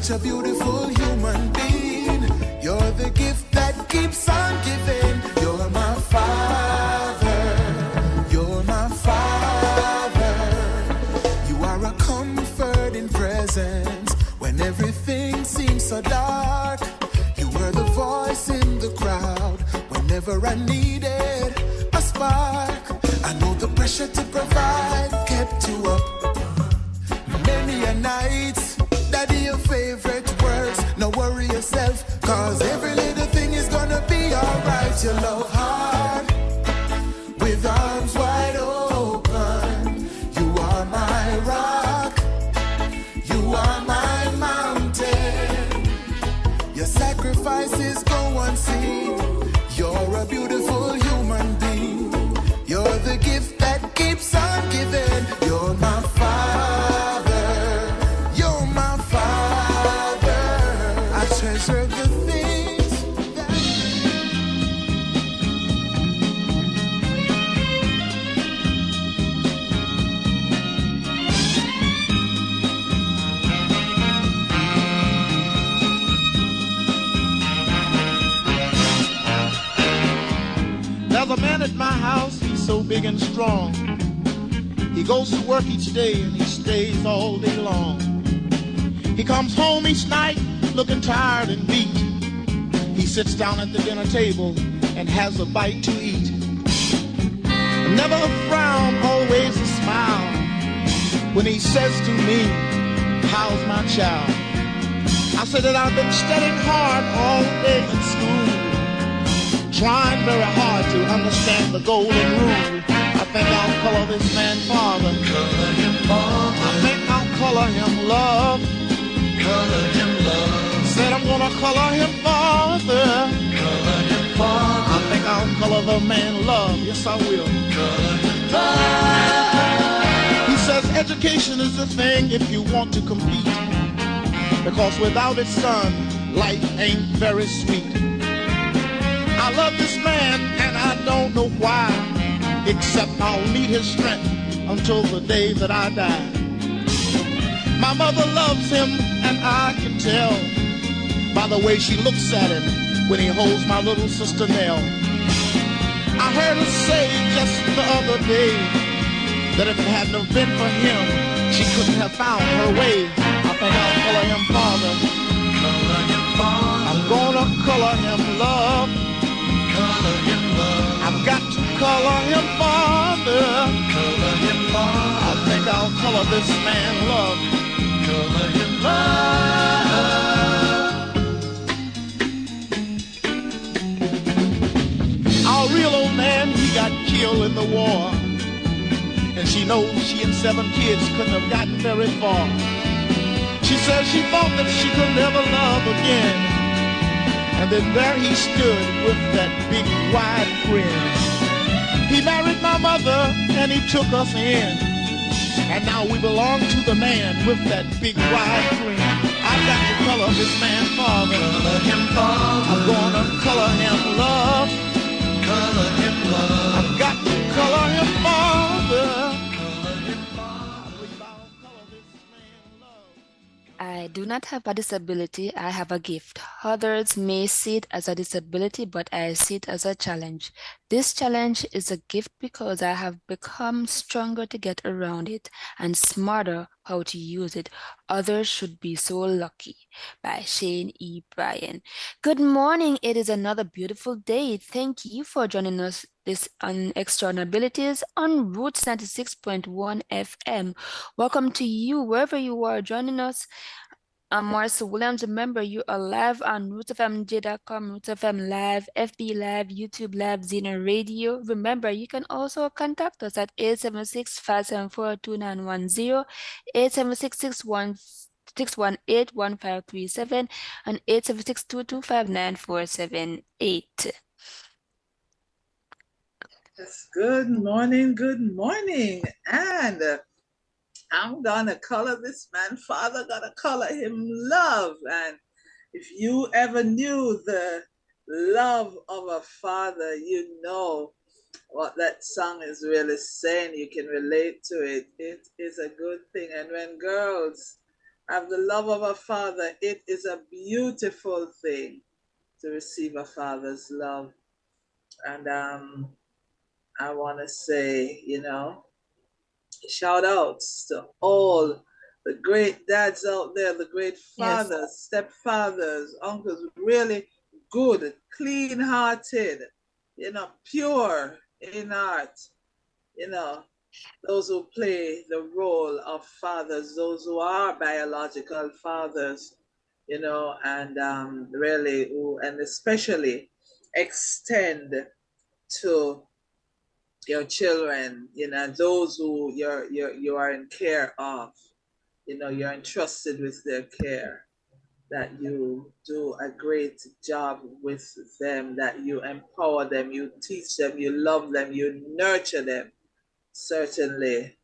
such a beautiful human being. You're the gift that keeps on giving. You're my father. You're my father. You are a comforting presence when everything seems so dark. You were the voice in the crowd whenever I needed a spark. I know the pressure to provide kept you up many a night. Daddy, your favorite words, no worry yourself, cause every little thing is gonna be alright. You love hard, with arms wide open. You are my rock, you are my mountain. Your sacrifices go unseen. You're a beautiful human being. You're the gift that keeps on giving. You're my father. You're my father. I treasure the things that... There's a man at my house, he's so big and strong. He goes to work each day and he stays all day long. He comes home each night looking tired and beat. He sits down at the dinner table and has a bite to eat. Never a frown, always a smile when he says to me, how's my child? I said that I've been studying hard all day in school, trying very hard to understand the golden rule. I think I'll color this man father. Color him father. I think I'll color him love. Color him love. Said I'm gonna color him father. Color him father. I think I'll color the man love. Yes, I will. Color him father. He says education is the thing if you want to compete, because without it, son, life ain't very sweet. I love this man and I don't know why, except I'll need his strength until the day that I die. My mother loves him and I can tell by the way she looks at him when he holds my little sister Nell. I heard her say just the other day that if it hadn't have been for him, she couldn't have found her way. I think I'll color him father. Color him father. I'm gonna color him love. Color him love. I've got to color him father. Color him father. I think I'll color this man love. Color him love. Our real old man, he got killed in the war, and she knows she and 7 kids couldn't have gotten very far. She says she thought that she could never love again, and then there he stood with that big wide grin. He married my mother and he took us in, and now we belong to the man with that big wide grin. I've got to color this man father. Color him father. I'm gonna color him love. Color him love. I've got to color him father. Color him father. I believe I'll color this man love. I do not have a disability, I have a gift. Others may see it as a disability, but I see it as a challenge. This challenge is a gift because I have become stronger to get around it and smarter how to use it. Others should be so lucky. By Shane E. Bryan. Good morning. It is another beautiful day. Thank you for joining us this on Extraordinary Abilities on Roots 96.1 FM. Welcome to you wherever you are joining us. I'm Marcia Williams. Remember, you are live on rootsfmj.com, Roots FM Live, FB Live, YouTube Live, Xena Radio. Remember, you can also contact us at 876-574-2910, 876-618-1537, and 876-225-9478. Yes, good morning, and I'm gonna color this man father, gonna color him love. And if you ever knew the love of a father, you know what that song is really saying. You can relate to it. It is a good thing. And when girls have the love of a father. It is a beautiful thing to receive a father's love. And I want to say, shout outs to all the great dads out there, the great Yes. fathers, stepfathers, uncles, really good, clean hearted, pure in heart, you know, those who play the role of fathers, those who are biological fathers, and really who, and especially extend to your children, those who you are in care of, you're entrusted with their care, that you do a great job with them, that you empower them, you teach them, you love them, you nurture them. Certainly,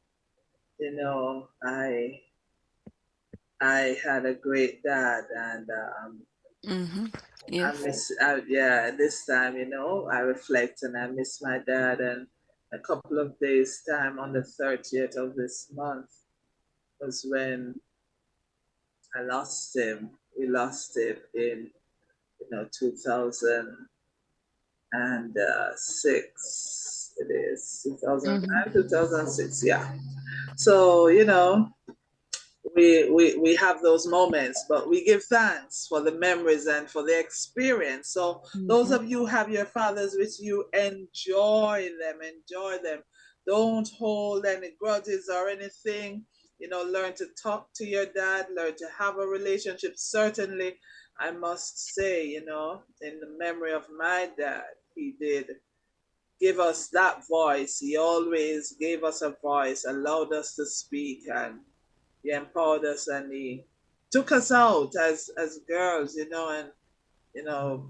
I had a great dad, and Mm-hmm. I Yes. miss, yeah, this time, I reflect and I miss my dad. And a couple of days' time, on the 30th of this month, was when I lost him. We lost him in, 2006. It is Mm-hmm. 2005, 2006, yeah. So, we have those moments, but we give thanks for the memories and for the experience. So those Mm-hmm. of you who have your fathers with you, enjoy them, enjoy them. Don't hold any grudges or anything. Learn to talk to your dad, learn to have a relationship. Certainly, I must say, in the memory of my dad, he did give us that voice. He always gave us a voice, allowed us to speak, and he empowered us, and he took us out as girls, and you know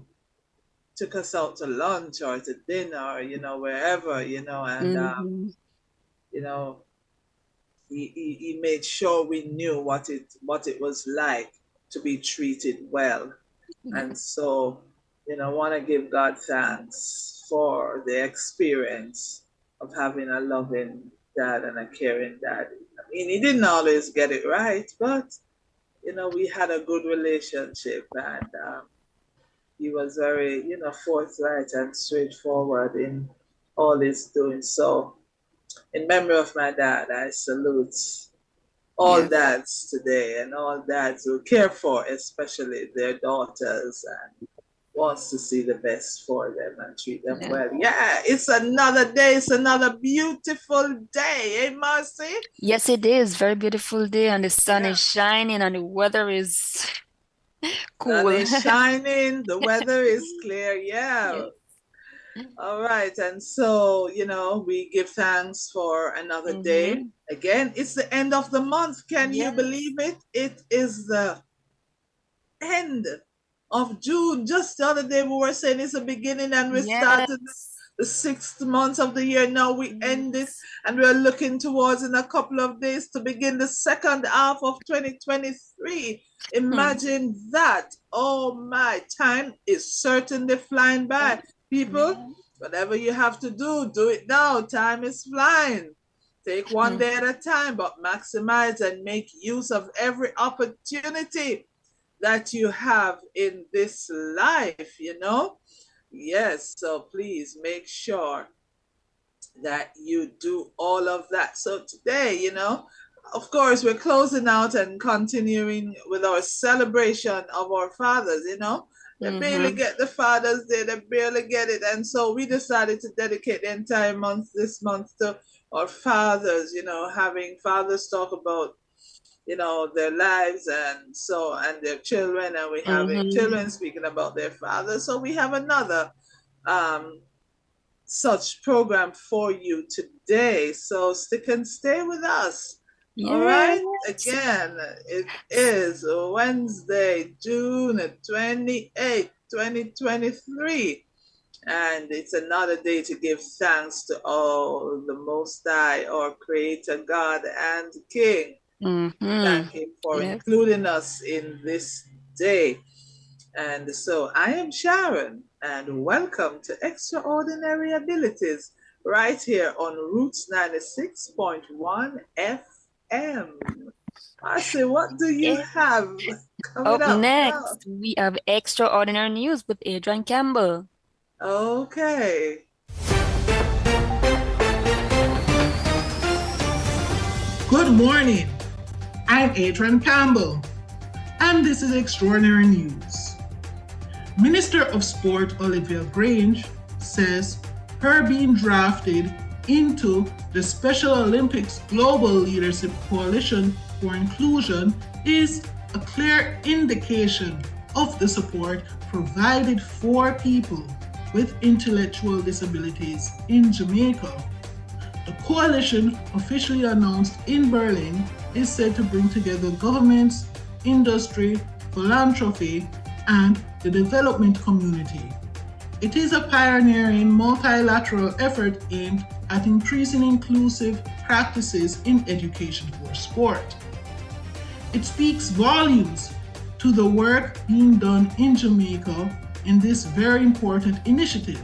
took us out to lunch or to dinner, wherever, and Mm-hmm. you know he made sure we knew what it was like to be treated well. Yeah. And so, want to give God thanks for the experience of having a loving dad and a caring dad. I mean, he didn't always get it right, but we had a good relationship, and he was very, forthright and straightforward in all his doing. So, in memory of my dad, I salute all Yes. dads today, and all dads who care for, especially their daughters, and wants to see the best for them and treat them Yeah. well. Yeah, it's another day. It's another beautiful day, eh, Marcy? Yes, it is. Very beautiful day, and the sun Yeah. is shining, and the weather is Sun cool. is shining, the weather is clear. Yeah. Yes. All right. And so, we give thanks for another day. Mm-hmm. Again, it's the end of the month. Can you Yes. believe it? It is the end of June. Just the other day, we were saying it's the beginning, and we started Yes. the 6th month of the year. Now we end it, Yes. and we're looking towards in a couple of days to begin the second half of 2023. Hmm. Imagine that. Oh my, time is certainly flying by. People, Yeah. whatever you have to do it now. Time is flying. Take one Hmm. day at a time, but maximize and make use of every opportunity that you have in this life. Yes, so please make sure that you do all of that. So today, of course, we're closing out and continuing with our celebration of our fathers. They barely Mm-hmm. get the Father's Day, they barely get it. And so we decided to dedicate the entire month, this month, to our fathers, having fathers talk about their lives, and their children, and we have Mm-hmm. children speaking about their fathers. So we have another um, such program for you today. So stick and stay with us. All right. Yes. Again, it is Wednesday, June 28th, 2023. And it's another day to give thanks to all the Most High, our Creator, God, and King. Mm-hmm. Thank Him for Yes. including us in this day. And so I am Sharon, and welcome to Extraordinary Abilities right here on Roots 96.1 FM. Marcy, what do you Eh, have coming Up up now? next, we have extraordinary news with Adrian Campbell. Okay. Good morning. I'm Adrian Campbell, and this is Extraordinary News. Minister of Sport Olivia Grange says her being drafted into the Special Olympics Global Leadership Coalition for Inclusion is a clear indication of the support provided for people with intellectual disabilities in Jamaica. The coalition, officially announced in Berlin, is said to bring together governments, industry, philanthropy, and the development community. It is a pioneering multilateral effort aimed at increasing inclusive practices in education for sport. It speaks volumes to the work being done in Jamaica in this very important initiative.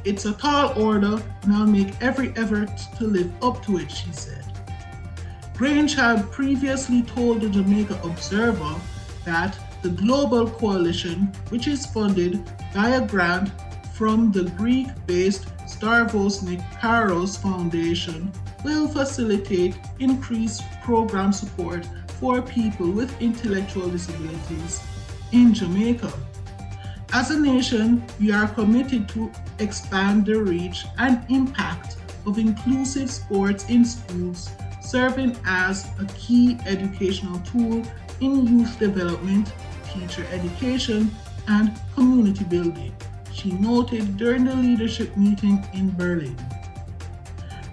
It's a tall order, and I'll make every effort to live up to it, she said. Grange had previously told the Jamaica Observer that the Global Coalition, which is funded by a grant from the Greek-based Stavros Nicaros Foundation, will facilitate increased program support for people with intellectual disabilities in Jamaica. As a nation, we are committed to expand the reach and impact of inclusive sports in schools, serving as a key educational tool in youth development, teacher education, and community building, she noted during the leadership meeting in Berlin.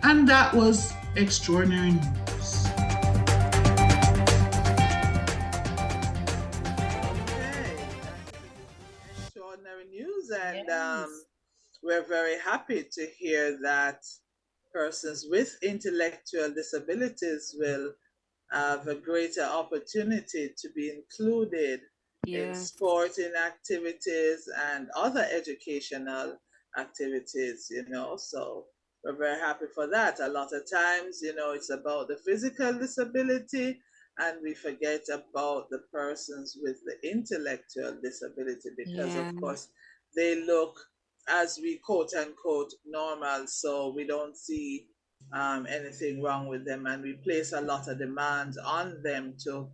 And that was Extraordinary News. Okay. Extraordinary news, and Yes. we're very happy to hear that persons with intellectual disabilities will have a greater opportunity to be included in Yes. sporting activities and other educational activities, So we're very happy for that. A lot of times, it's about the physical disability, and we forget about the persons with the intellectual disability because, of Yeah. course, they look, as we quote unquote, normal. So we don't see anything wrong with them, and we place a lot of demands on them to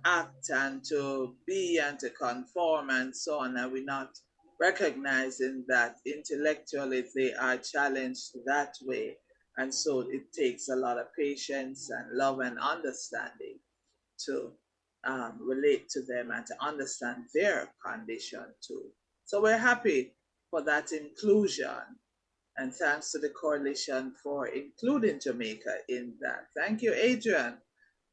act and to be and to conform and so on, and we're not recognizing that intellectually they are challenged that way, and so it takes a lot of patience and love and understanding to relate to them and to understand their condition too. So we're happy for that inclusion, and thanks to the coalition for including Jamaica in that. Thank you, Adrian,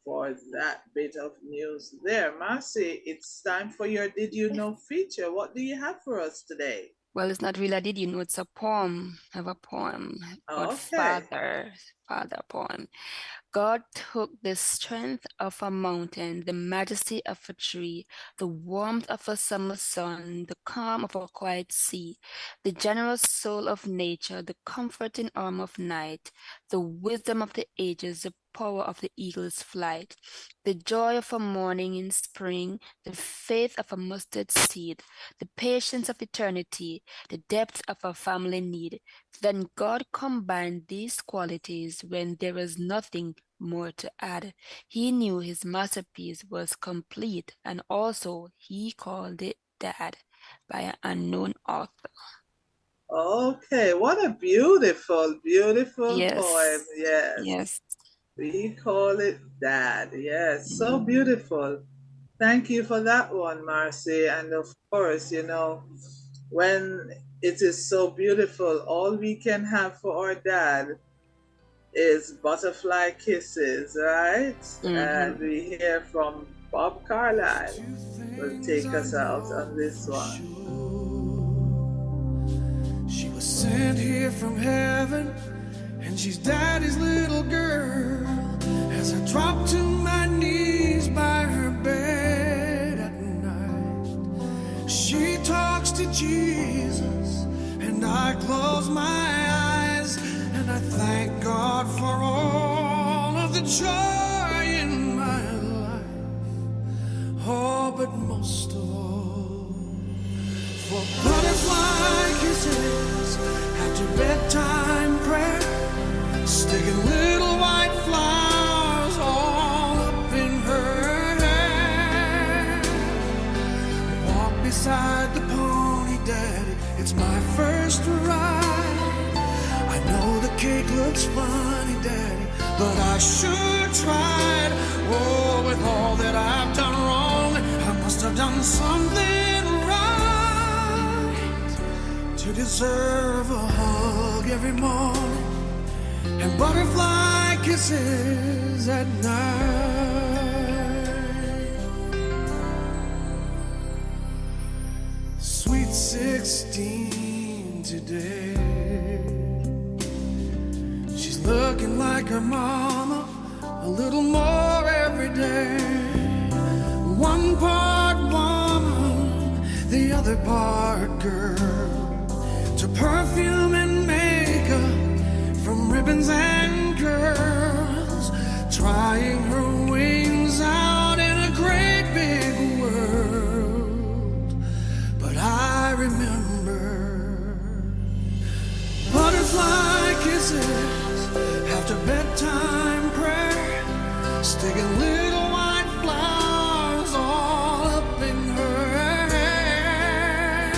for that bit of news there. Marcy, it's time for your Did You Know feature. What do you have for us today? Well, it's not really a did you know, it's a poem. I have a poem about Okay. father poem. God took the strength of a mountain, the majesty of a tree, the warmth of a summer sun, the calm of a quiet sea, the generous soul of nature, the comforting arm of night, the wisdom of the ages, the power of the eagle's flight, the joy of a morning in spring, the faith of a mustard seed, the patience of eternity, the depth of a family need. Then God combined these qualities when there was nothing more to add. He knew his masterpiece was complete, and also he called it Dad by an unknown author. Okay. What a beautiful, beautiful poem. Yes, Yes. yes. We call it Dad. Yes. So Mhm. beautiful. Thank you for that one, Marcy. And of course, when it is so beautiful, all we can have for our dad is butterfly kisses, right? And Mhm. we hear from Bob Carlyle will take us out on this one. She was sent here from heaven, and she's daddy's little girl. As I drop to my knees by her bed at night, she talks to Jesus, and I close my eyes, and I thank God for all of the joy in just right. I know the cake looks funny, Daddy, but I sure tried. Oh, with all that I've done wrong, I must have done something right to deserve a hug every morning and butterfly kisses at night. Sweet 16 today. She's looking like her mama a little more every day. One part woman, the other part girl. To perfume and makeup, from ribbons and curls, trying her wings out in a great big world. But I remember butterfly kisses after bedtime prayer, sticking little white flowers all up in her hair.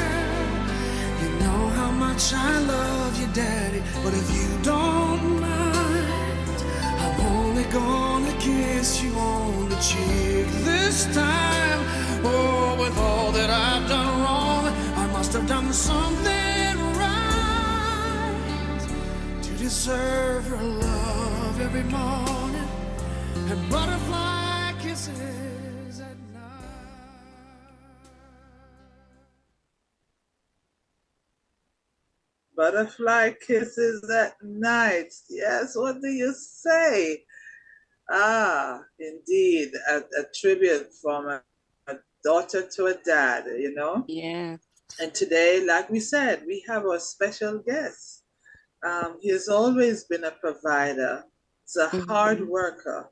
You know how much I love you, Daddy, but if you don't mind, I'm only gonna kiss you on the cheek this time. Oh, with all that I've done wrong, I must have done something right to deserve her love every morning and butterfly kisses at night. Butterfly kisses at night. Yes, what do you say? Ah, indeed, a tribute from a daughter to a dad, you know? Yeah. And today, like we said, we have a special guest. He has always been a provider. He's a hard worker,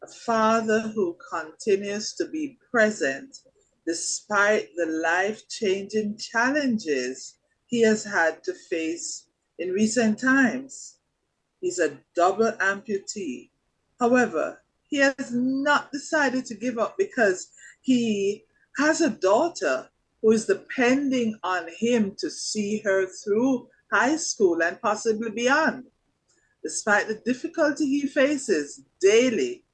a father who continues to be present despite the life-changing challenges he has had to face in recent times. He's a double amputee. However, he has not decided to give up because he has a daughter who is depending on him to see her through high school and possibly beyond. Despite the difficulty he faces daily,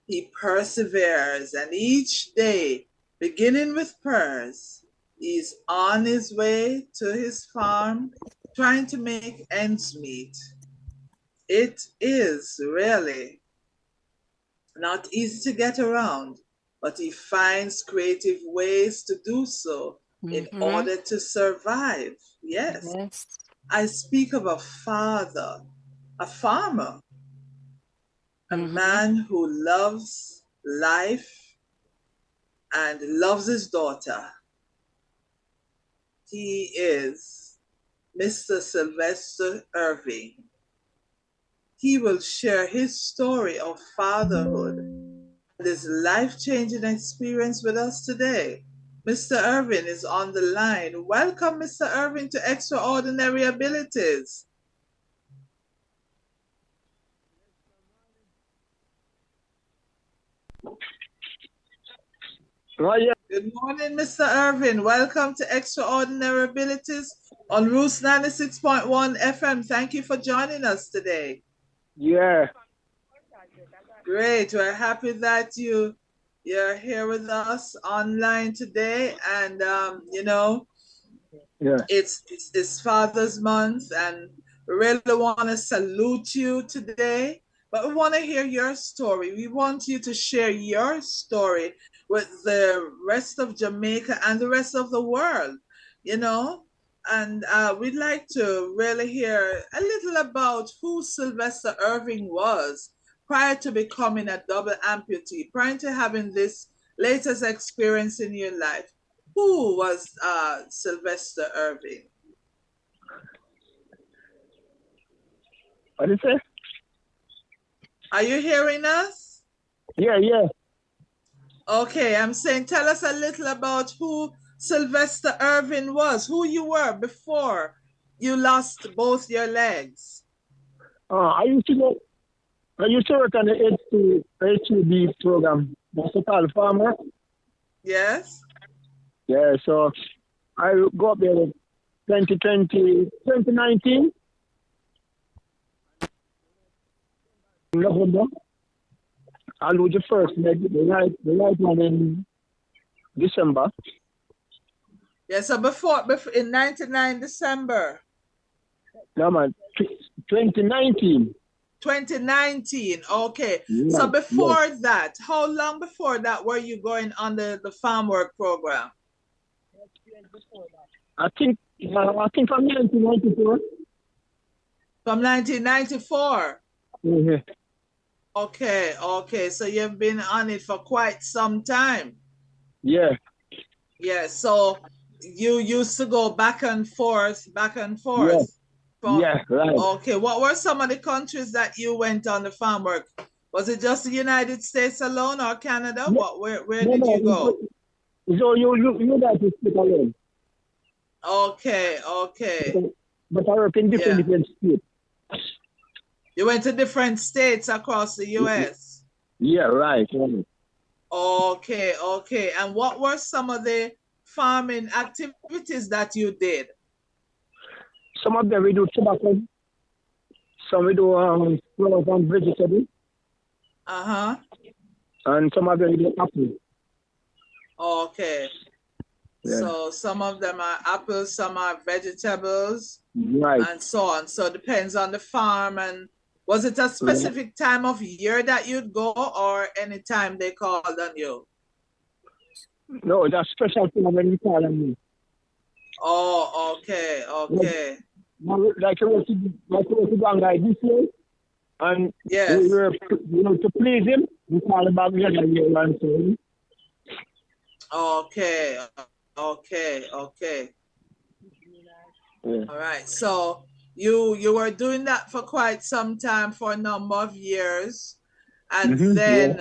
he perseveres, and each day, beginning with prayers, he's on his way to his farm trying to make ends meet. It is really not easy to get around, but he finds creative ways to do so in order to survive. Yes, Yes. I speak of a father, a farmer, a man who loves life and loves his daughter. He is Mr. Sylvester Irving. He will share his story of fatherhood and his life-changing experience with us today. Mr. Irving is on the line. Welcome, Mr. Irving, to Extraordinary Abilities. Good morning, Mr. Irving. Welcome to Extraordinary Abilities on Roots 96.1 FM. Thank you for joining us today. Yeah. Great. We're happy that you're here with us online today. And, Yeah. it's Father's Month, and we really want to salute you today. But we want to hear your story. We want you to share your story with the rest of Jamaica and the rest of the world, And we'd like to really hear a little about who Sylvester Irving was prior to becoming a double amputee, prior to having this latest experience in your life. Who was Sylvester Irving? What did you say? Are you hearing us? Yeah. Okay, I'm saying tell us a little about who Sylvester Irving was, who you were before you lost both your legs. I used to work on the H2B program. That's a called farmer. Yes? Yeah, so I go up there with 2020, 2019, November. I lose the first leg, the right one in December. Yeah, so before in 99 December. No, man, 2019. 2019. Okay. Yes, So before yes. that, how long before that were you going on the farm work program? I think from 1994. From 1994. Mm-hmm. Okay, okay. So you've been on it for quite some time. Yeah. Yeah, so you used to go back and forth, back and forth. Yeah. From, Yeah, right. okay, what were some of the countries that you went on the farm work? Was it just the United States alone or Canada? No, Where did you go? So you guys speak alone. Okay, okay. But I work in different states. You went to different states across the US? Yeah, right. Okay, okay. And what were some of the farming activities that you did? Some of them we do tobacco. Some we do flowers and vegetables. Uh-huh. And some of them we do apple. Okay. Yeah. So some of them are apples, some are vegetables, Right. and so on. So it depends on the farm. And was it a specific time of year that you'd go, or any time they called on you? No, that's special thing when you call on me. Oh, okay, okay. Like you want to go guy this way, and Yes. to please him, we call him back the other year and so. Okay, okay, okay. Yeah. All right. So you were doing that for quite some time, for a number of years, and then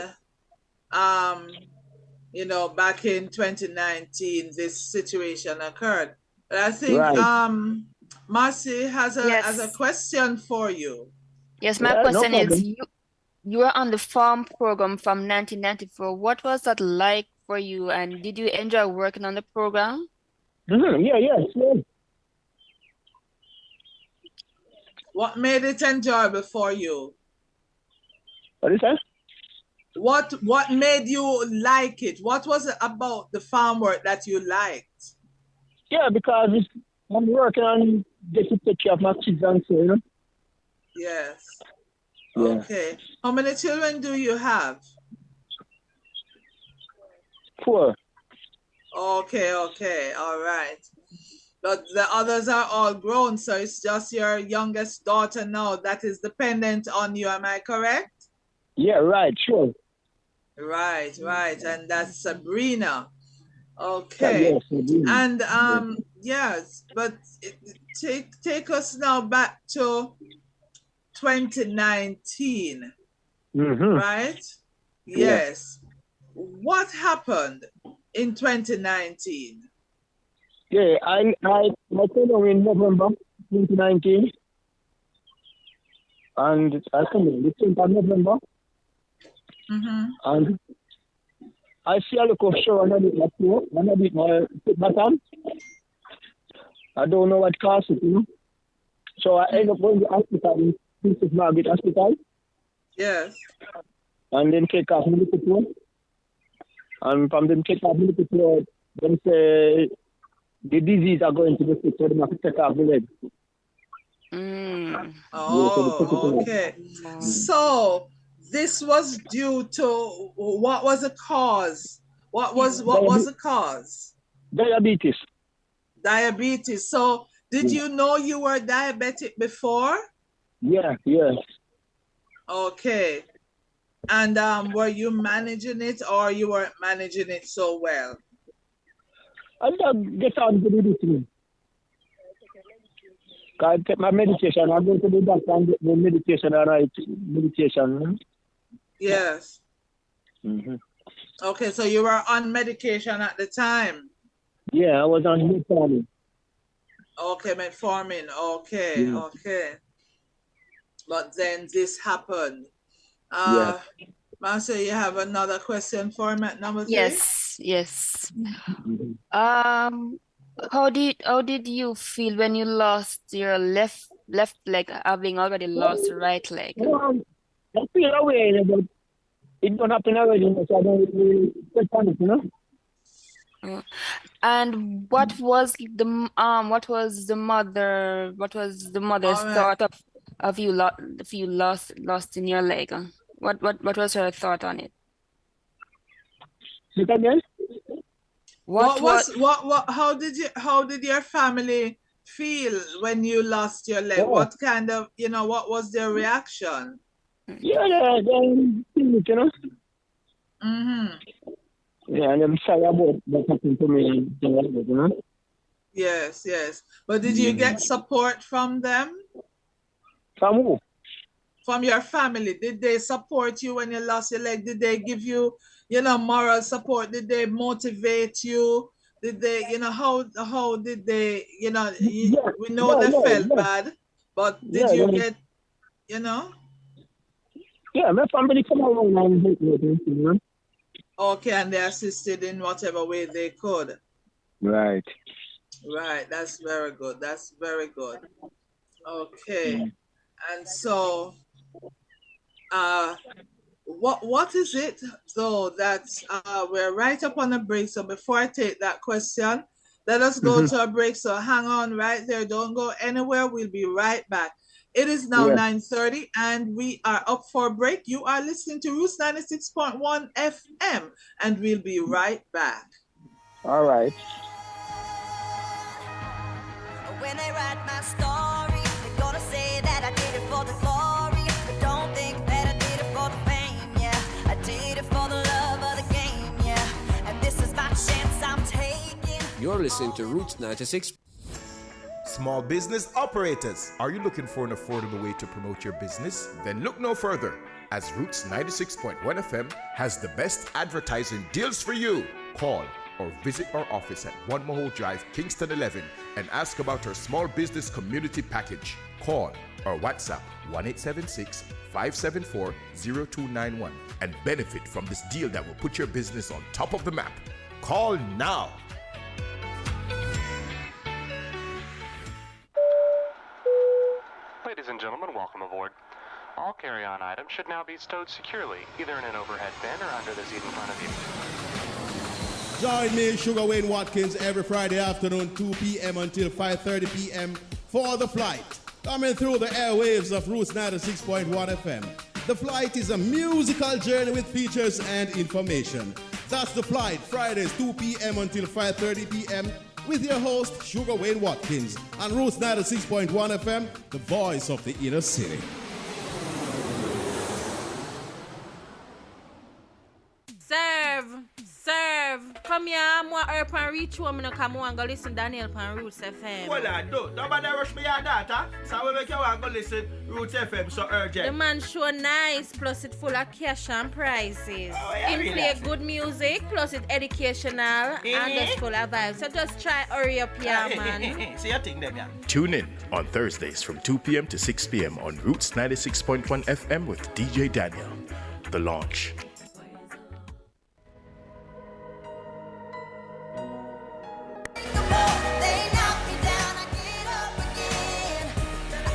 you know, back in 2019 this situation occurred. But I think Marcy has a question for you. Yes, my question is, you were on the farm program from 1994. What was that like for you, and did you enjoy working on the program? Yes. What made it enjoyable for you? What is that? What made you like it? What was it about the farm work that you liked? Yeah, because I'm working on getting to take care of my kids and so, you know. Yes. Yeah. Okay. How many children do you have? 4. Okay, okay, all right. But the others are all grown, so it's just your youngest daughter now that is dependent on you. Am I correct? Yeah, right, sure. Right, right. And that's Sabrina. Okay. Yes, and yes, but take us now back to 2019. Right? Yes. What happened in 2019? Yeah, I came home in November 2019. And I came in the 10th of November. And I see a look of show and I did my floor, and I did my foot bottom. I don't know what caused it, you know. So I ended up going to the hospital in Princess Margaret Hospital. Yes. And then take off medical floor. And from them take off medical floor, then say the disease are going to the foot, so they have to take off the leg. Oh, okay. So this was due to, what was the cause? What was the cause? Diabetes. Diabetes. So did you know you were diabetic before? Yeah. Okay. And were you managing it, or you weren't managing it so well? I get on to do this thing. I take my medication. I go to the doctor and get the medication, all right, medication. Yes. Okay, so you were on medication at the time? Yeah, I was on metformin. Okay, metformin. Okay, okay. But then this happened. Marcia, you have another question for me at number 3? Yes. how did you feel when you lost your left leg, having already lost the right leg? I feel away, but it don't happen already, so I don't really take on it, Uh, And what was the mother's All right. thought of you lost in your leg? What was her thought on it? Look again? What what How did your family feel when you lost your leg? Oh, What kind of, what was their reaction? yeah, then, Mm-hmm. Yeah, and I'm sorry about what happened to me and things like that. Yes, yes. But did you Mm. get support from them? From who? From your family? Did they support you when you lost your leg? Did they give you, moral support? Did they motivate you? Did they, how did they, Yeah, we know yeah, they yeah, felt yeah, bad, but did yeah, you yeah. get, you know? Yeah, my family come along and help me with this. Okay, and they assisted in whatever way they could. Right. Right, that's very good. That's very good. Okay. And so, uh, what is it though that we're right up on a break? So before I take that question, let us go Mm-hmm. to a break. So hang on right there. Don't go anywhere. We'll be right back. It is now Yeah. 9:30 and we are up for a break. You are listening to Roots 96.1 FM and we'll be right back. All right. When they write my story, they're gonna say that I did it for the glory. But don't think that I did it for the fame, yeah. I did it for the love of the game, yeah. And this is my chance I'm taking. You're listening to Roots 96. Small business operators, are you looking for an affordable way to promote your business? Then look no further, as Roots 96.1 FM has the best advertising deals for you. Call or visit our office at 1 Mahal Drive, Kingston 11 and ask about our small business community package. Call or WhatsApp 1-876-574-0291 and benefit from this deal that will put your business on top of the map. Call now. Ladies and gentlemen, welcome aboard. All carry-on items should now be stowed securely, either in an overhead bin or under the seat in front of you. Join me, Sugar Wayne Watkins, every Friday afternoon, 2 p.m. until 5:30 p.m. for The Flight. Coming through the airwaves of Roots 96.1 FM. The Flight is a musical journey with features and information. That's The Flight, Fridays, 2 p.m. until 5:30 p.m. with your host, Sugar Wayne Watkins, on Roots 96.1 FM, the voice of the inner city. Serve. Come here, moi herb and reach home, no come on go listen Daniel pan Roots FM. Well, I do. Nobody rush me at that, huh? So we make you want to listen Roots FM so urgent. The man show nice, plus it full of cash and prizes. Oh, yeah, Him really play nice. good music, plus it educational and just full of vibes. So just try hurry up here, man. See your thing there, yeah. Tune in on Thursdays from 2 p.m. to 6 p.m. on Roots 96.1 FM with DJ Daniel. The Launch. They knock me down, I get up again.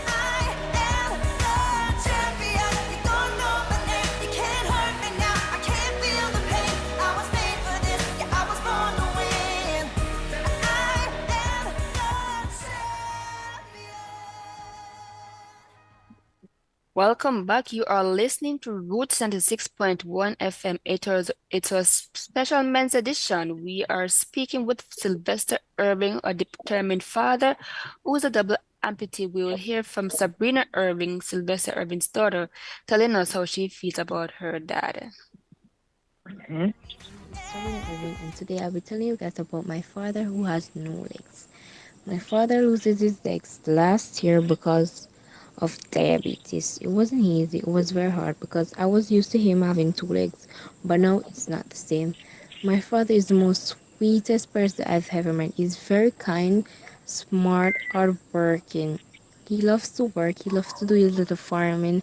I am the champion. You don't know my name, you can't hurt me now. I can't feel the pain. I was made for this, yeah, I was born to win. I am the champion. Welcome back. You are listening to Roots 96.1 FM. It's a special men's edition. We are speaking with Sylvester Irving, a determined father who is a double amputee. We will hear from Sabrina Irving, Sylvester Irving's daughter, telling us how she feels about her dad. Sabrina Irving, and today I'll be telling you guys about my father who has no legs. My father loses his legs last year because of diabetes. It wasn't easy, it was very hard because I was used to him having two legs, but now it's not the same. My father is the most sweetest person I've ever met. He's very kind, smart, hardworking. He loves to work, he loves to do his little farming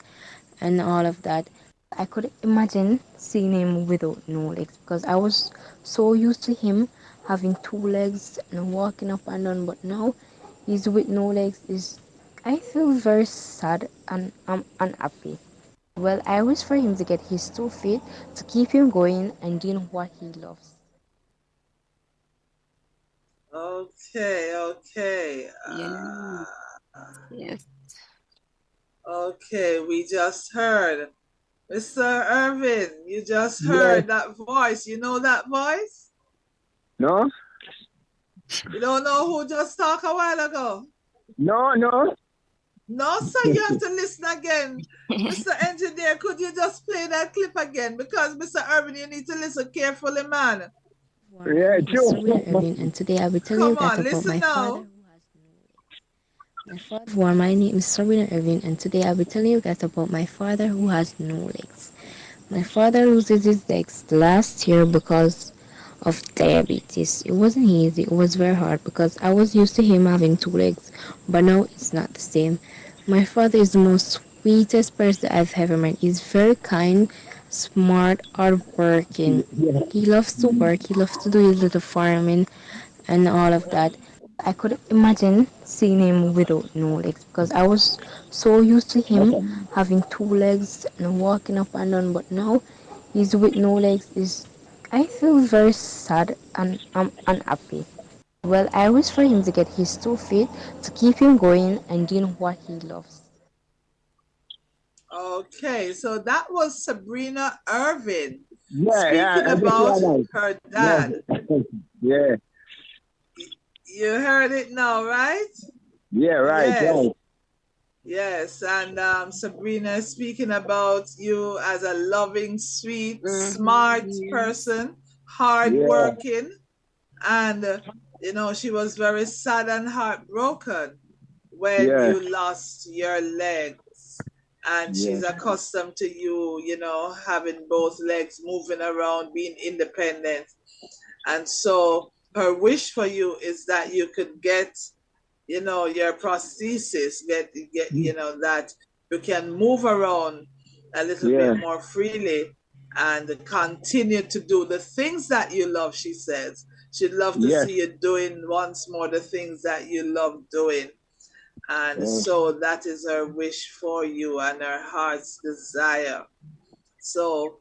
and all of that. I could imagine seeing him without no legs because I was so used to him having two legs and walking up and down, but now he's with no legs. Is I feel very sad and I'm unhappy. Well, I wish for him to get his 2 feet to keep him going and doing what he loves. Okay, okay. Yeah. Yes. Okay, we just heard. Mr. Irvin, you just Yes. heard that voice. You know that voice? No? You don't know who just talked a while ago? No, no. No, sir, you have to listen again. Mr. Engineer, could you just play that clip again? Because Mr. Irvin, you need to listen carefully, man. My name is Serena Irving, and today I will tell you Come guys on, about listen my now. father. My name is Serena Irving, and today I will tell you guys about my father who has no legs. My father loses his legs last year because of diabetes. It wasn't easy, it was very hard because I was used to him having two legs, but now it's not the same. My father is the most sweetest person I've ever met. He's very kind, smart, hardworking. He loves to work, he loves to do his little farming and all of that. I could imagine seeing him without no legs because I was so used to him having two legs and walking up and down, but now he's with no legs. Is I feel very sad and I'm unhappy. Well, I wish for him to get his 2 feet to keep him going and doing what he loves. Okay, so that was Sabrina Irvin Yeah, yeah. speaking I just about realized. her Yeah. dad. Yeah. You heard it now, right? Yeah, right, Yes. right. Yes, and Sabrina is speaking about you as a loving, sweet, smart person, hardworking, and you know she was very sad and heartbroken when Yeah. you lost your legs, and she's Yeah. accustomed to you, you know, having both legs, moving around, being independent, and so her wish for you is that you could get, you know, your prosthesis, get you know, that you can move around a little Yeah. bit more freely and continue to do the things that you love. She says she'd love to Yes. see you doing once more the things that you love doing, and Yeah. so that is her wish for you and her heart's desire. So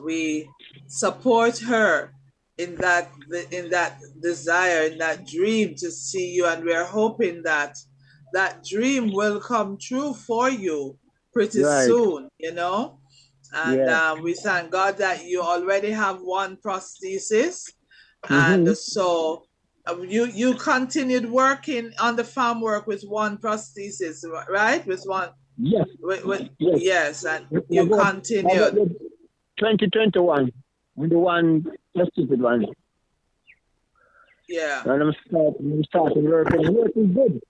we support her in that desire, in that dream to see you, and we're hoping that that dream will come true for you pretty Right. soon, you know. And Yeah. we thank God that you already have one prosthesis, and Mm-hmm. so you continued working on the farm work with one prosthesis, right? With one, Yes. with Yes. yes, and I you got continued. the 2021 with the one stupid one. Yeah. And I'm starting working. The work is good.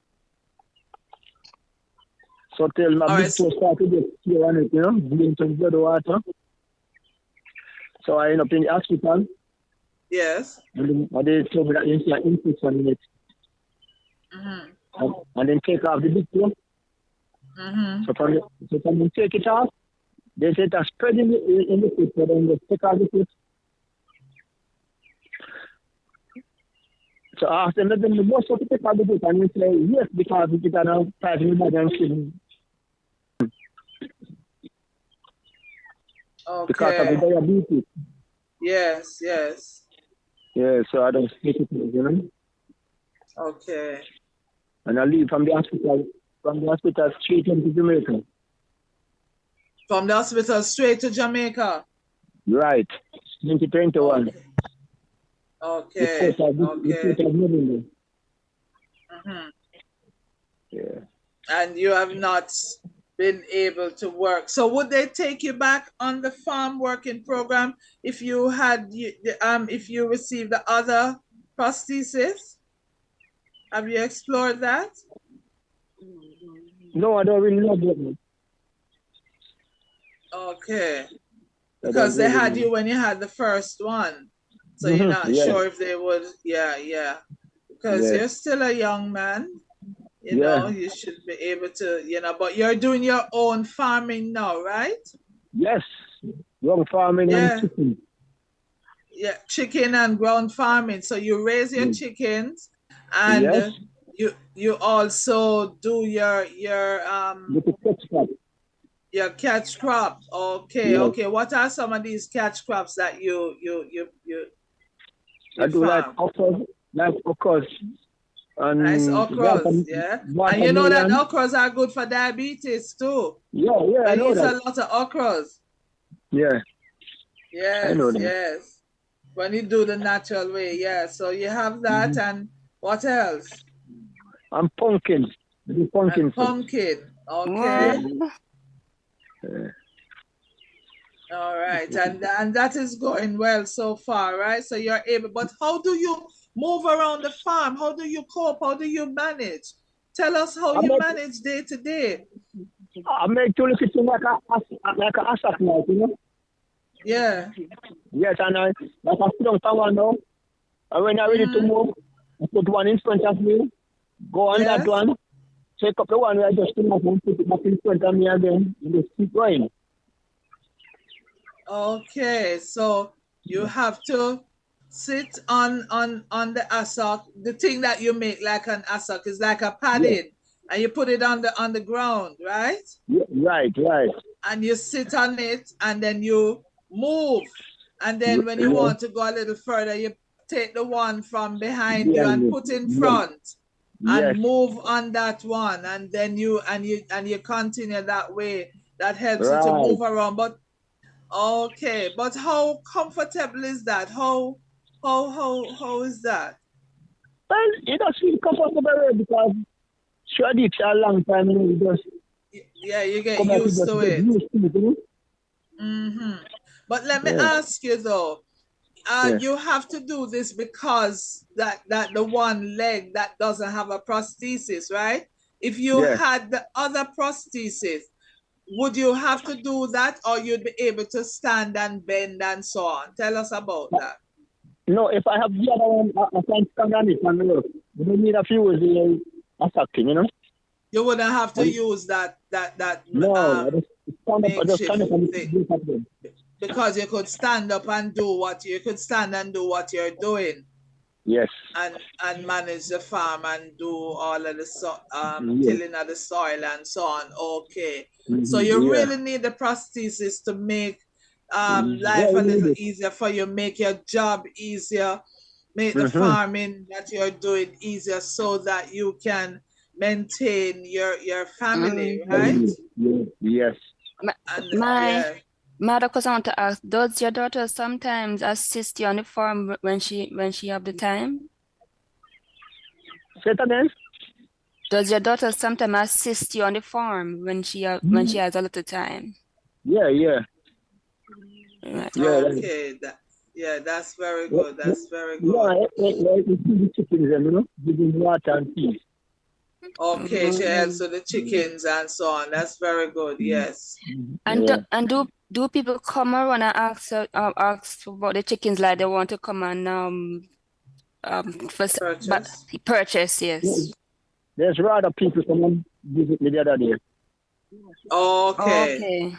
So till my big toe started to get clear on it, you know, bleeding some good water. So I end up in the hospital. Yes. And they told me that there's an infection in it. Mm-hmm. And then take off the big toe. Mm-hmm. So from them take it off, they say it's spreading in the foot, so then they take off the foot. So after that, then the most of the take off the foot, and we say yes, because it's a part of the body and skin. Okay. Because of the diabetes. Yes, yes. Yeah, so I don't take it, you know. Okay. And I leave from the hospital straight into Jamaica. From the hospital straight to Jamaica. Right. 2021. Okay. Okay. Mm-hmm. Yeah. And you have not been able to work. So would they take you back on the farm working program if you had if you received the other prosthesis? Have you explored that? No, I don't really know that. Okay. Because they had you when you had the first one. So you're not sure if they would, yeah. Because you're still a young man, you know, you should be able to, you know, but you're doing your own farming now, right? Yes, young farming and chicken. Yeah, chicken and ground farming. So you raise your chickens, and Yes. you also do With the catch crop. your catch crops. Okay, Yes. okay. What are some of these catch crops that I you do farm? like okras, Nice and okras, yeah. And you know that watermelon. okras are good for diabetes too. Yeah, I So you know eat a that. lot of okras. Yeah, I know Yes, that. yes. When you do the natural way, yeah. So you have that, and what else? And pumpkin. I do pumpkin And too. pumpkin. Yeah. Okay. All right. And that is going well so far, right? So you're able, but how do you move around the farm? How do you cope? How do you manage? Tell us how I you make manage day to day. I make to look at it like a asset, like, you know. Yeah. Yes, and I sit down somewhere now. And when I'm ready to move, I put one in front of me, go on that Yes. one, take up the one where I just came up and put it back in front of me again, and just keep going. Okay. So you have to sit on the assock. The thing that you make like an assock is like a Yes. padding, and you put it on the ground, right? Yeah, right. And you sit on it, and then you move, and then when you Yeah. want to go a little further, you take the one from behind you Yeah, and put in yeah. front Yes. and move on that one, and then you continue that way. That helps you to Right. move around. But okay, but how comfortable is that? How is that? Well, it does feel comfortable because sure it's a long time, you know, you just Yeah, you get come back to used just to get it. used to it, you But let me know? ask you though, Yeah. you have to do this because that the one leg that doesn't have a prosthesis, right? If you Yeah. had the other prosthesis, would you have to do that, or you'd be able to stand and bend and so on? Tell us about that. No, if I have the other one, I can stand on it and look. You don't need a few of the attacking, you know? You wouldn't have to And use that no, I just stand up and makeshift do something. because you could stand up and do what you could stand and do what you're doing. Yes. And manage the farm and do all of the Yeah. tilling of the soil and so on. Okay. So Mm-hmm. you Yeah. really need the prosthesis to make Yeah, life you a need little it. easier for you, make your job easier, make the Mm-hmm. farming that you're doing easier so that you can maintain your family, right? Yeah. Yes. And My yeah. my other question I want to ask, does your daughter sometimes assist you on the farm when she have the time? Say it again? Does your daughter sometimes assist you on the farm when she has a little time? Yeah. Right. Yeah. Okay, that's very good. That's very good. Yeah, you see the chickens, you know, giving water and feed. Okay, she helps with the chickens and so on. That's very good. Yes. And Yeah. do people come around and ask about the chickens like they want to come and but Purchase. purchase, yes. There's rather people come and visit me the other day. Okay, Okay.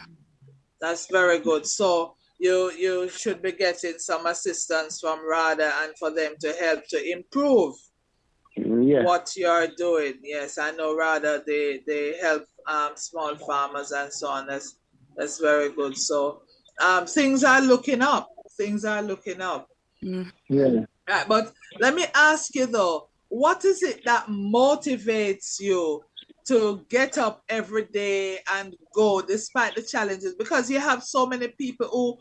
that's very good. So you should be getting some assistance from RADA and for them to help to improve Yeah. what you're doing. Yes, I know RADA they help small farmers and so on. That's very good. So things are looking up. Things are looking up. Yeah. Right, but let me ask you though, what is it that motivates you to get up every day and go despite the challenges? Because you have so many people who,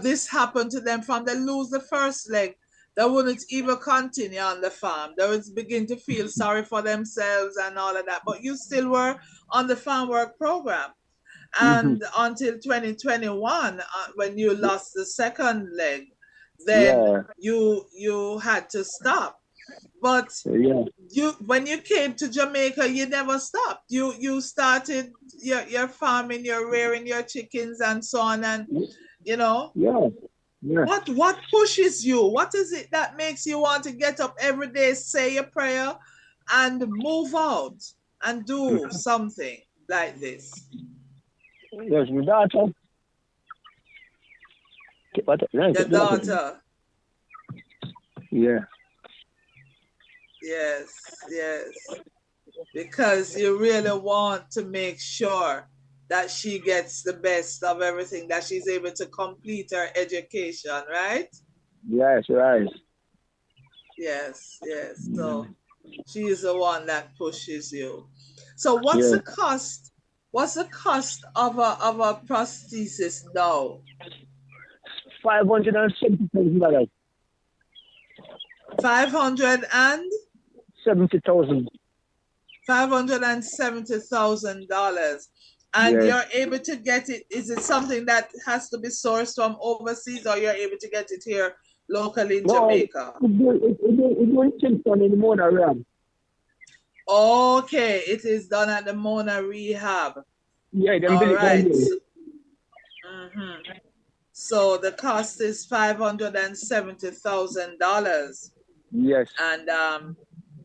this happened to them from they lose the first leg. They wouldn't even continue on the farm. They would begin to feel sorry for themselves and all of that. But you still were on the farm work program. And until 2021, when you lost the second leg, then Yeah. you had to stop. But Yeah. when you came to Jamaica, you never stopped. You started your farming, you're rearing your chickens and so on, and Yeah. Yeah. what pushes you? What is it that makes you want to get up every day, say your prayer, and move out and do something like this? There's my daughter. What? Your daughter. Yeah. Yes. Because you really want to make sure that she gets the best of everything, that she's able to complete her education, right? Yes, right. Yes. So she is the one that pushes you. So what's Yeah. the cost? What's the cost of a prosthesis now? $570,000. 500 and 70,000. $570,000, and Yeah. you're able to get it. Is it something that has to be sourced from overseas, or you're able to get it here locally in No, Jamaica? it won't change on any more around. Okay, it is done at the Mona Rehab. Yeah, them All bill it down right. there. So the cost is $570,000, Yes. and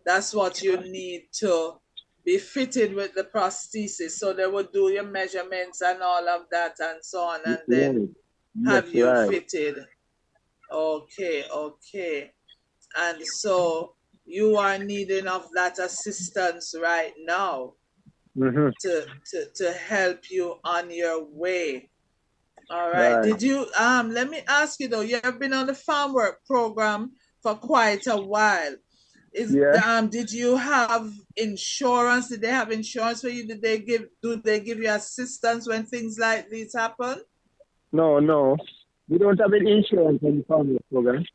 that's what you need to be fitted with the prosthesis. So they will do your measurements and all of that and so on, and then Yes, have you right. fitted. Okay. And so you are needing of that assistance right now to help you on your way. All right. Right. Did you let me ask you though, you have been on the farm work program for quite a while. Did you have insurance? Did they have insurance for you? Do they give you assistance when things like this happen? No. We don't have any insurance on the family program.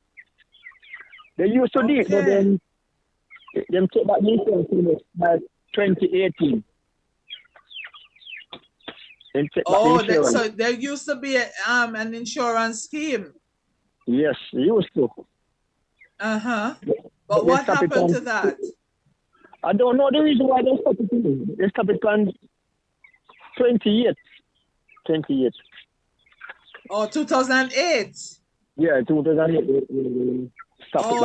They used to do it, but then them take back the insurance in it by 2018. So there used to be an insurance scheme. Yes, used to. But what happened to that? I don't know the reason why they stopped it. They stopped it on 28. Oh, 2008. Yeah, 2008.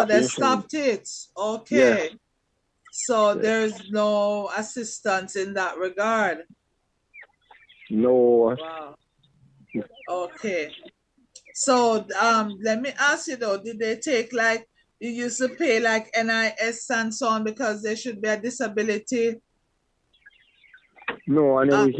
They stopped it. Okay. Yeah. So there's no assistance in that regard. No. Wow. Okay. So let me ask you though, did they take like, you used to pay like NIS and so on because there should be a disability? No, I never.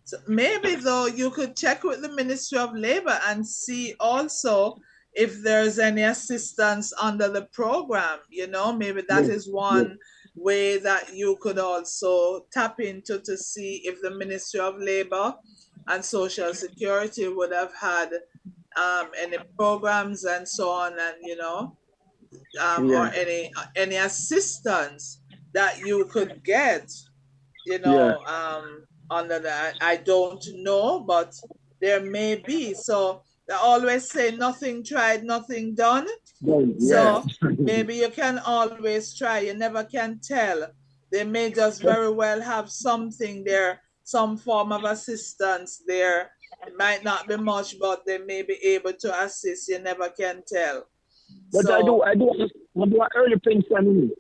So maybe though you could check with the Ministry of Labor and see also if there's any assistance under the program. Maybe that is one way that you could also tap into to see if the Ministry of Labor and Social Security would have had any programs and so on, and or any assistance that you could get, under that. I don't know, but there may be. So they always say nothing tried, nothing done. So maybe you can always try. You never can tell. They may just very well have something there, some form of assistance there. It might not be much, but they may be able to assist. You never can tell. But I do an early pension.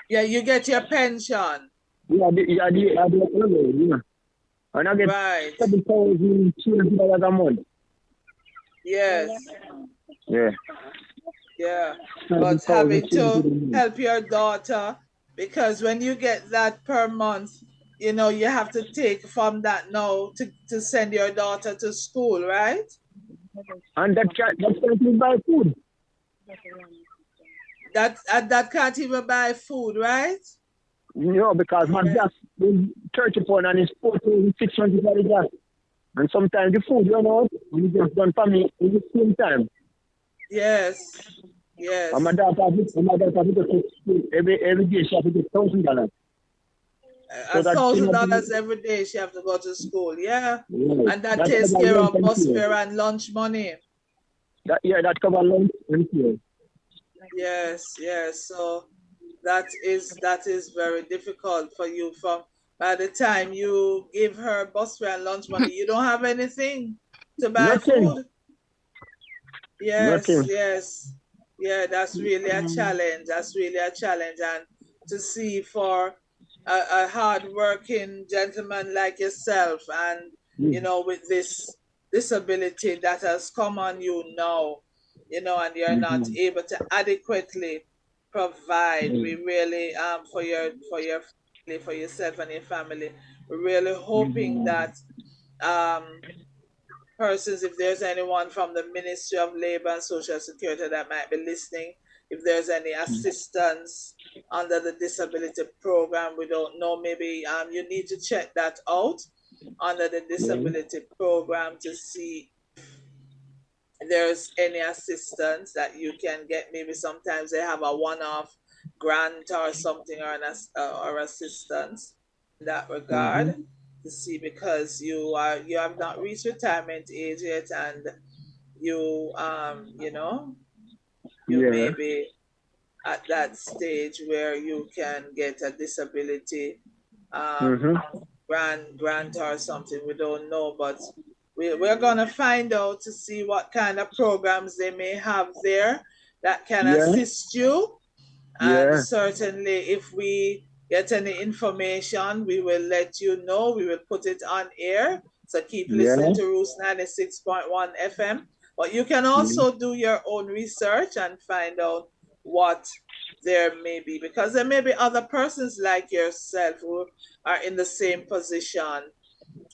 Yeah, you get your pension. Yeah, I do early, and I get $7,200 a month. Yes. Yeah. But having to help your daughter, because when you get that per month, you have to take from that now to send your daughter to school, right? And that can't even buy food. That can't even buy food, right? No, because my gas is 30 pounds and it's 4,600 for the gas. And sometimes the food, it's just done for me in the same time. Yes. And my daughter has to every day she has to get $1,000. $1,000 every day she have to go to school, yeah. And that takes care of bus fare and lunch money. That covers lunch and fuel. Yes. So that is very difficult for you. By the time you give her bus fare and lunch money, you don't have anything to buy food. Yes. Yeah, that's really a challenge. And to see for a hard-working gentleman like yourself, and with this disability that has come on you now, and you're not able to adequately provide. We really, for yourself and your family, we're really hoping that persons, if there's anyone from the Ministry of Labor and Social Security that might be listening, if there's any assistance under the disability program, we don't know, maybe you need to check that out under the disability program to see if there's any assistance that you can get. Maybe sometimes they have a one-off grant or something, or assistance in that regard, to see, because you have not reached retirement age yet, and you may be at that stage where you can get a disability grant or something. We don't know, but we're gonna find out to see what kind of programs they may have there that can assist you. And certainly, if we get any information, we will let you know. We will put it on air. So keep listening to Roots 96.1 FM. But you can also do your own research and find out what there may be, because there may be other persons like yourself who are in the same position,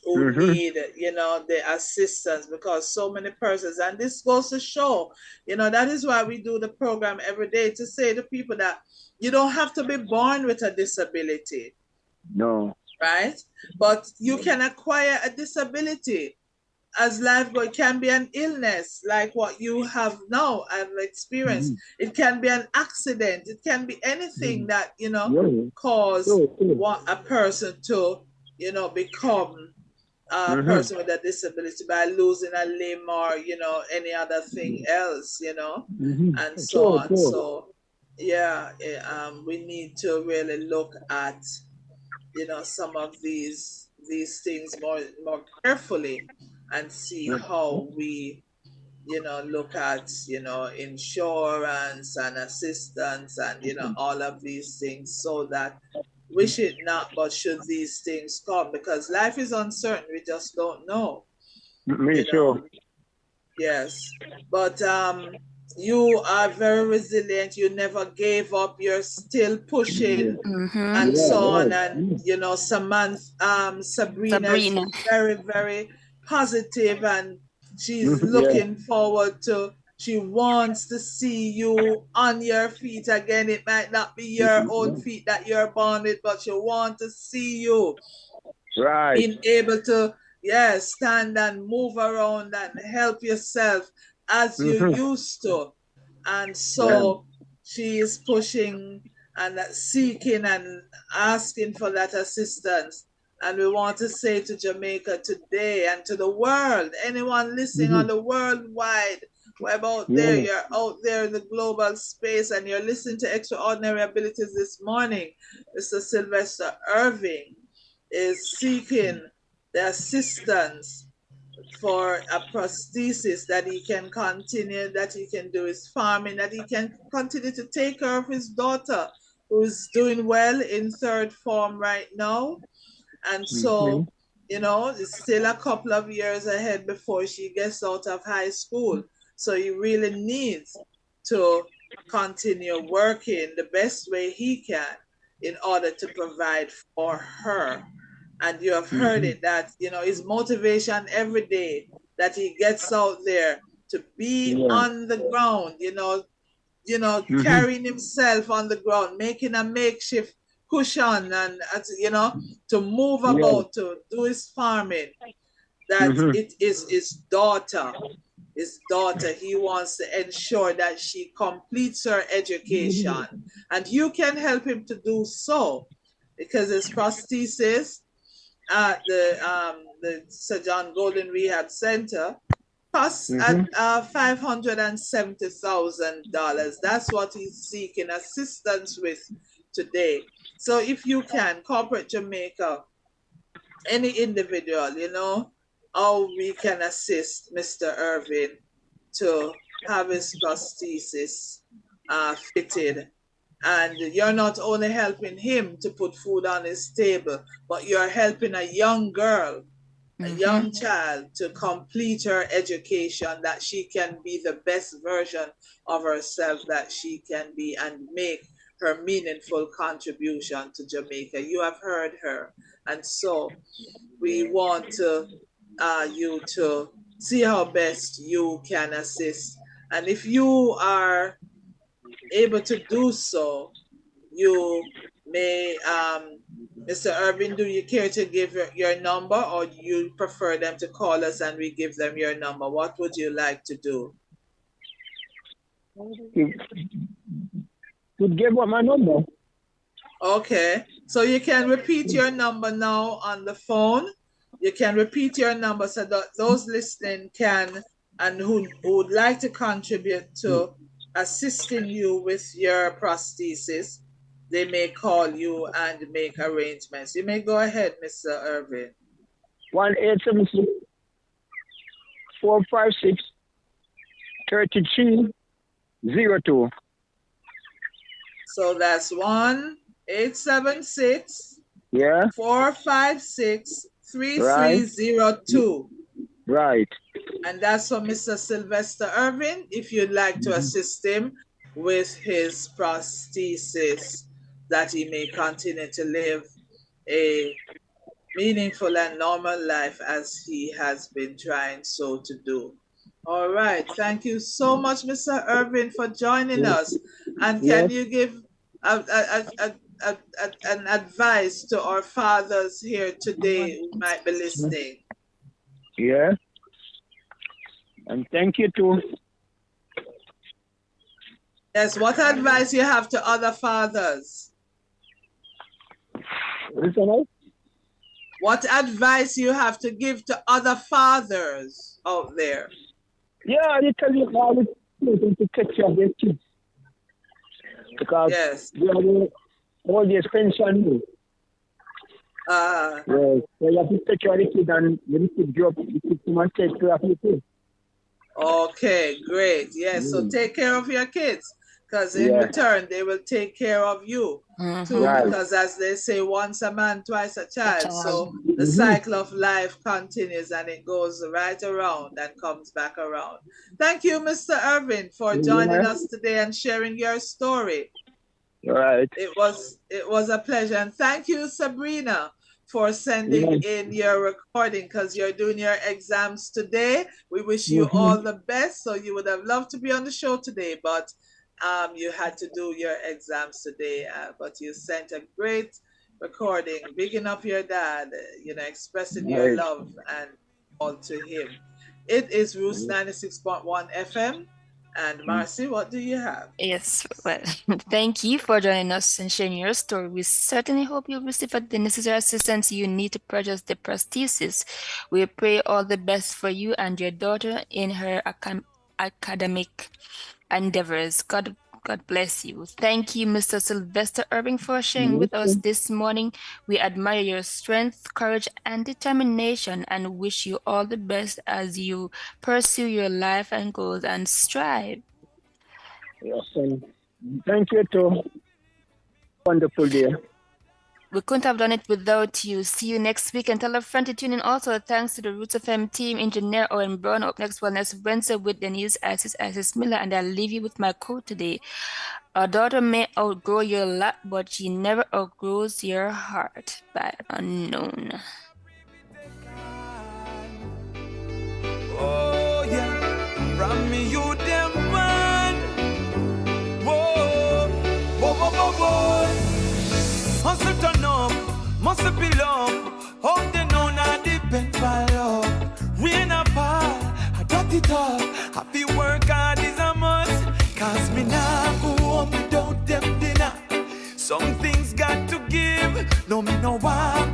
who need, the assistance, because so many persons, and this goes to show, that is why we do the program every day, to say to people that you don't have to be born with a disability. No. Right? But you can acquire a disability as life goes. It can be an illness like what you have now and experienced. It can be an accident. It can be anything that, cause a person to, become a person with a disability by losing a limb or, any other thing else, and so on. So, we need to really look at, some of these things more carefully, and see how we, look at, insurance and assistance and, all of these things, so that, wish it not, but should these things come, because life is uncertain, we just don't know. Yes, but you are very resilient. You never gave up. You're still pushing, and so on. And Sabrina is very, very positive, and she's looking forward to. She wants to see you on your feet again. It might not be your own feet that you're born with, but she wants to see you being able to, stand and move around and help yourself as you used to. And so she is pushing and seeking and asking for that assistance. And we want to say to Jamaica today, and to the world, anyone listening on the worldwide web out there, you're out there in the global space and you're listening to Extraordinary Abilities this morning. Mr. Sylvester Irving is seeking the assistance for a prosthesis, that he can continue, that he can do his farming, that he can continue to take care of his daughter, who's doing well in third form right now. And so, it's still a couple of years ahead before she gets out of high school. So he really needs to continue working the best way he can in order to provide for her. And you have heard it, that, his motivation every day, that he gets out there to be on the ground, carrying himself on the ground, making a makeshift cushion, and, to move about, to do his farming, that it is his daughter. He wants to ensure that she completes her education. And you can help him to do so, because his prosthesis at the Sir John Golden Rehab Center costs at $570,000. That's what he's seeking assistance with today. So if you can, Corporate Jamaica, any individual, how we can assist Mr. Irving to have his prosthesis fitted. And you're not only helping him to put food on his table, but you're helping a young girl a young child to complete her education, that she can be the best version of herself that she can be and make her meaningful contribution to Jamaica. You have heard her. And so we want you to see how best you can assist. And if you are able to do so, you may, Mr. Irvin, do you care to give your number, or you prefer them to call us and we give them your number? What would you like to do? Could give up my number. Okay, so you can repeat your number now on the phone. You can repeat your number so that those listening can, and who would like to contribute to assisting you with your prosthesis, they may call you and make arrangements. You may go ahead, Mr. Irvin. 1-876-456-3302. So that's 1-876 456-3302. Right. And that's for Mr. Sylvester Irvin, if you'd like to assist him with his prosthesis, that he may continue to live a meaningful and normal life as he has been trying so to do. All right. Thank you so much, Mr. Irvin, for joining us. And can you give an advice to our fathers here today who might be listening? Yeah. And thank you too. Yes, what advice you have to other fathers? What advice you have to give to other fathers out there? Yeah, you tell you how to take care of their kids. Because they are the oldest pension. So you have to take care of the kids, and when the kids grow up, the kids must take care of the kids. Okay, great. Yes, so take care of your kids, because in return, they will take care of you too. Right. Because as they say, once a man, twice a child. So the cycle of life continues and it goes right around and comes back around. Thank you, Mr. Irvin, for joining us today and sharing your story. Right. It was a pleasure. And thank you, Sabrina, for sending in your recording, because you're doing your exams today. We wish you all the best. So you would have loved to be on the show today, but you had to do your exams today. But you sent a great recording, bigging up your dad, expressing your love and all to him. It is Roots 96.1 FM. And Marcy, what do you have? Yes, well, thank you for joining us and sharing your story. We certainly hope you'll receive the necessary assistance you need to purchase the prosthesis. We pray all the best for you and your daughter in her academic endeavors. God bless you. Thank you, Mr. Sylvester Irving, for sharing with us this morning. We admire your strength, courage, and determination, and wish you all the best as you pursue your life and goals and strive. Yes, and thank you too. Wonderful day. We couldn't have done it without you. See you next week, and tell a friend to tune in. Also, thanks to the Roots FM team, Engineer Owen Brown. Up next, Wellness Wednesday with Denise Isis Miller, and I'll leave you with my quote today. A daughter may outgrow your lot, but she never outgrows your heart. By Unknown. Oh yeah, from me you them one. Whoa, whoa, whoa, whoa, whoa. Hustle turn up, must be love. How they know not depend by love. Rain or fall, I got it all. Happy work hard is a must. Cause me now go home without them dinner. Some things got to give. No me no want